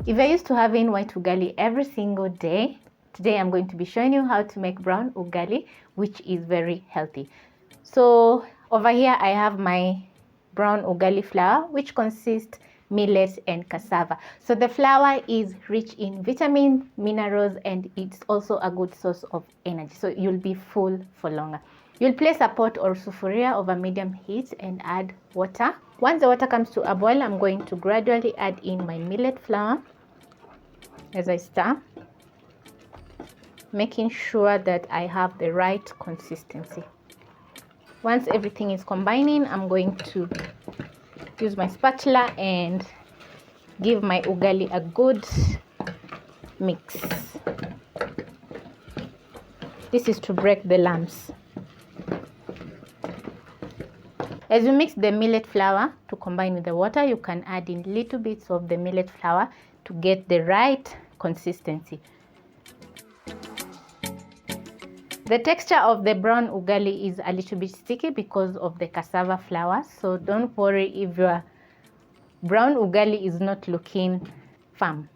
If you're used to having white ugali every single day, today I'm going to be showing you how to make brown ugali, which is very healthy. So over here I have my brown ugali flour, which consists millet and cassava. So the flour is rich in vitamins, minerals, and it's also a good source of energy. So you'll be full for longer. You'll place a pot or sufuria over medium heat and add water. Once the water comes to a boil, I'm going to gradually add in my millet flour as I stir, making sure that I have the right consistency. Once everything is combining, I'm going to use my spatula and give my ugali a good mix. This is to break the lumps. As you mix the millet flour to combine with the water, you can add in little bits of the millet flour to get the right consistency. The texture of the brown ugali is a little bit sticky because of the cassava flour, so don't worry if your brown ugali is not looking firm.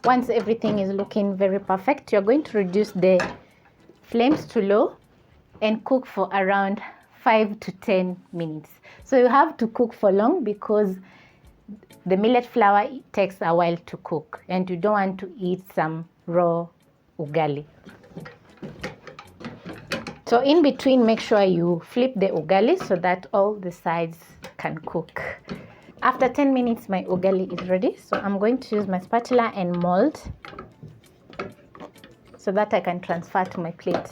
Once everything is looking very perfect, you're going to reduce the flames to low and cook for around 5 to 10 minutes. So you have to cook for long because the millet flour takes a while to cook and you don't want to eat some raw ugali. So in between, make sure you flip the ugali so that all the sides can cook. After 10 minutes, my ugali is ready. So I'm going to use my spatula and mold so that I can transfer to my plate.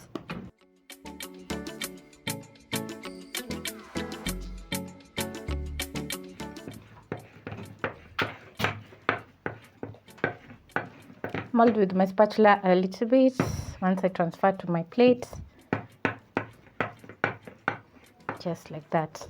Mold with my spatula a little bit once I transfer to my plate, just like that.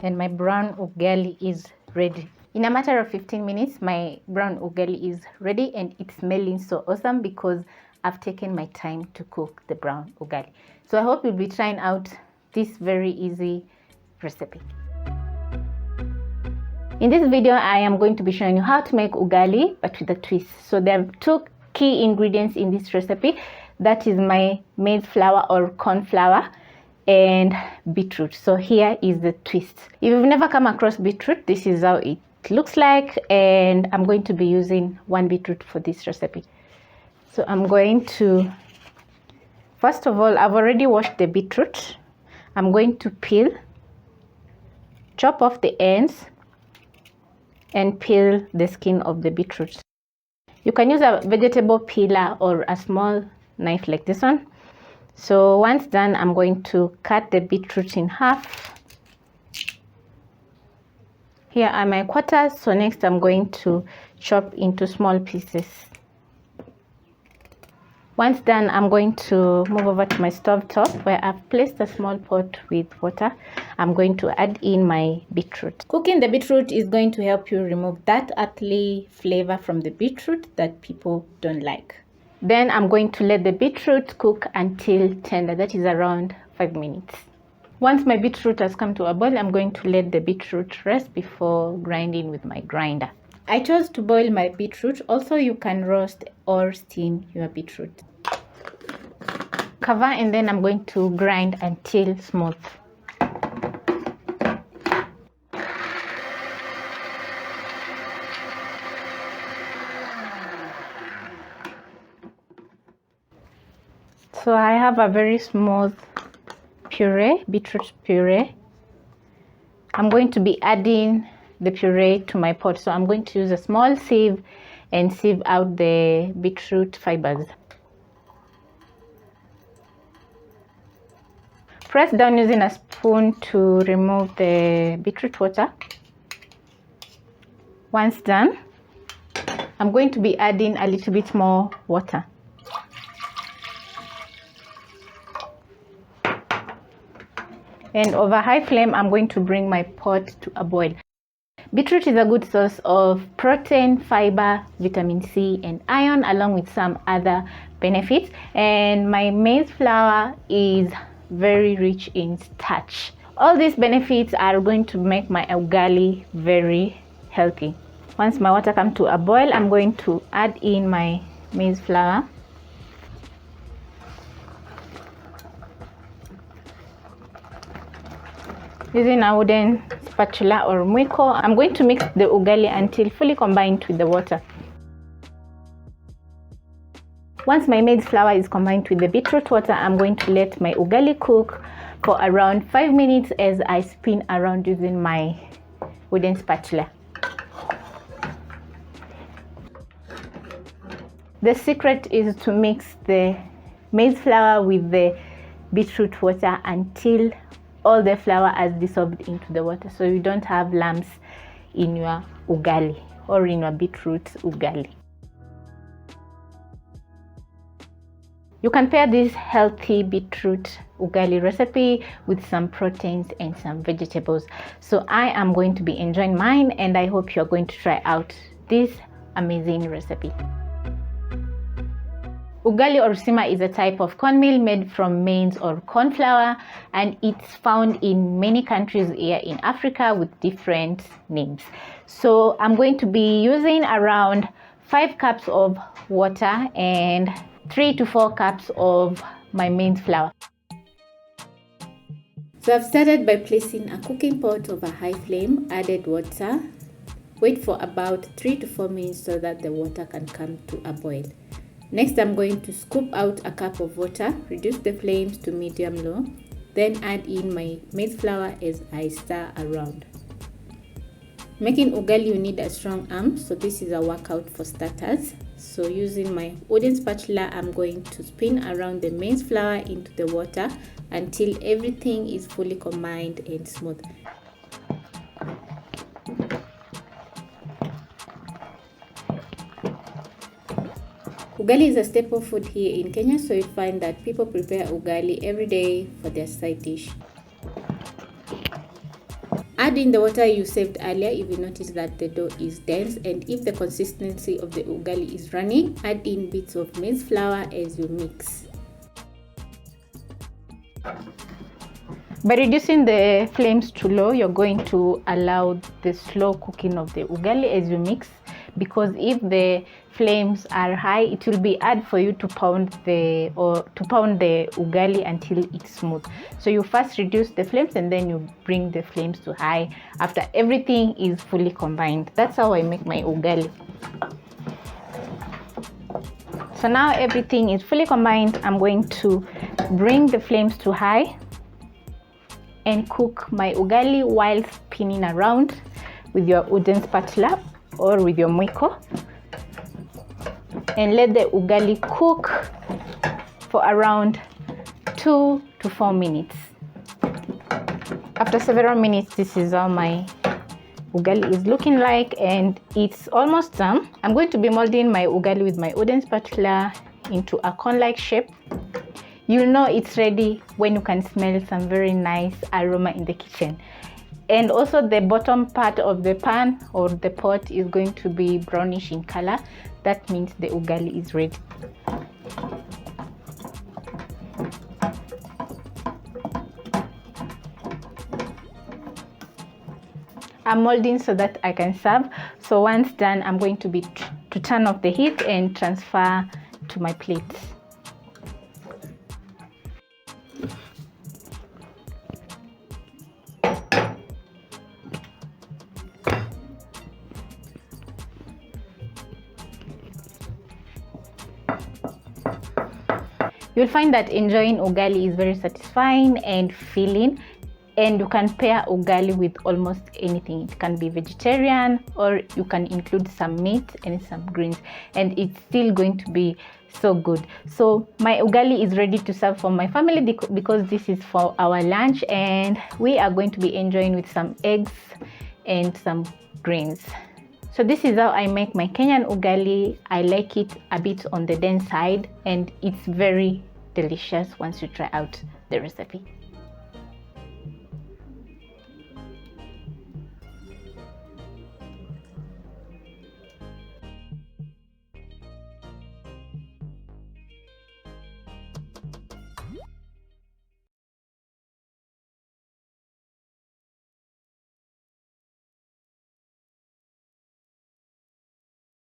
And my brown ugali is ready. In a matter of 15 minutes, my brown ugali is ready and it's smelling so awesome because I've taken my time to cook the brown ugali. So I hope you'll be trying out this very easy recipe. In this video, I am going to be showing you how to make ugali, but with a twist. So there are two key ingredients in this recipe. That is my maize flour or corn flour and beetroot. So here is the twist. If you've never come across beetroot, this is how it looks like, and I'm going to be using 1 beetroot for this recipe. So I'm going to, first of all, I've already washed the beetroot. I'm going to peel, chop off the ends, and peel the skin of the beetroot. You can use a vegetable peeler or a small knife like this one. So once done, I'm going to cut the beetroot in half. Here are my quarters. So next I'm going to chop into small pieces. Once done, I'm going to move over to my stove top where I've placed a small pot with water. I'm going to add in my beetroot. Cooking the beetroot is going to help you remove that earthly flavor from the beetroot that people don't like. Then I'm going to let the beetroot cook until tender, that is around 5 minutes. Once my beetroot has come to a boil, I'm going to let the beetroot rest before grinding with my grinder. I chose to boil my beetroot. Also, you can roast or steam your beetroot. Cover and then I'm going to grind until smooth. So I have a very smooth puree, beetroot puree. I'm going to be adding the puree to my pot. So I'm going to use a small sieve and sieve out the beetroot fibers. Press down using a spoon to remove the beetroot water. Once done, I'm going to be adding a little bit more water. And over high flame, I'm going to bring my pot to a boil. Beetroot is a good source of protein, fiber, vitamin C, and iron, along with some other benefits. And my maize flour is very rich in starch. All these benefits are going to make my ugali very healthy. Once my water comes to a boil, I'm going to add in my maize flour. Using a wooden spatula or mwiko, I'm going to mix the ugali until fully combined with the water. Once my maize flour is combined with the beetroot water, I'm going to let my ugali cook for around 5 minutes as I spin around using my wooden spatula. The secret is to mix the maize flour with the beetroot water until all the flour has dissolved into the water, so you don't have lumps in your ugali or in your beetroot ugali. You can pair this healthy beetroot ugali recipe with some proteins and some vegetables. So I am going to be enjoying mine, and I hope you're going to try out this amazing recipe. Ugali or sima is a type of cornmeal made from maize or corn flour, and it's found in many countries here in Africa with different names. So I'm going to be using around 5 cups of water and 3 to 4 cups of my maize flour. So I've started by placing a cooking pot over high flame, added water, wait for about 3 to 4 minutes so that the water can come to a boil. Next, I'm going to scoop out a cup of water, reduce the flames to medium-low, then add in my maize flour as I stir around. Making ugali, you need a strong arm, so this is a workout for starters. So using my wooden spatula, I'm going to spin around the maize flour into the water until everything is fully combined and smooth. Ugali is a staple food here in Kenya, so you find that people prepare ugali every day for their side dish. Add in the water you saved earlier if you notice that the dough is dense, and if the consistency of the ugali is runny, add in bits of maize flour as you mix. By reducing the flames to low, you're going to allow the slow cooking of the ugali as you mix, because if the flames are high, it will be hard for you to pound the ugali until it's smooth. So you first reduce the flames and then you bring the flames to high after everything is fully combined. That's how I make my ugali. So now everything is fully combined. I'm going to bring the flames to high and cook my ugali while spinning around with your wooden spatula or with your mwiko, and let the ugali cook for around 2 to 4 minutes. After several minutes, this is how my ugali is looking like, and it's almost done. I'm going to be molding my ugali with my wooden spatula into a cone-like shape. You'll know it's ready when you can smell some very nice aroma in the kitchen. And also the bottom part of the pan or the pot is going to be brownish in color. That means the ugali is ready. I'm molding so that I can serve. So once done, I'm going to turn off the heat and transfer to my plate. You'll find that enjoying ugali is very satisfying and filling, and you can pair ugali with almost anything. It can be vegetarian, or you can include some meat and some greens, and it's still going to be so good. So my ugali is ready to serve for my family because this is for our lunch, and we are going to be enjoying with some eggs and some greens. So this is how I make my Kenyan ugali. I like it a bit on the dense side, and it's very delicious once you try out the recipe.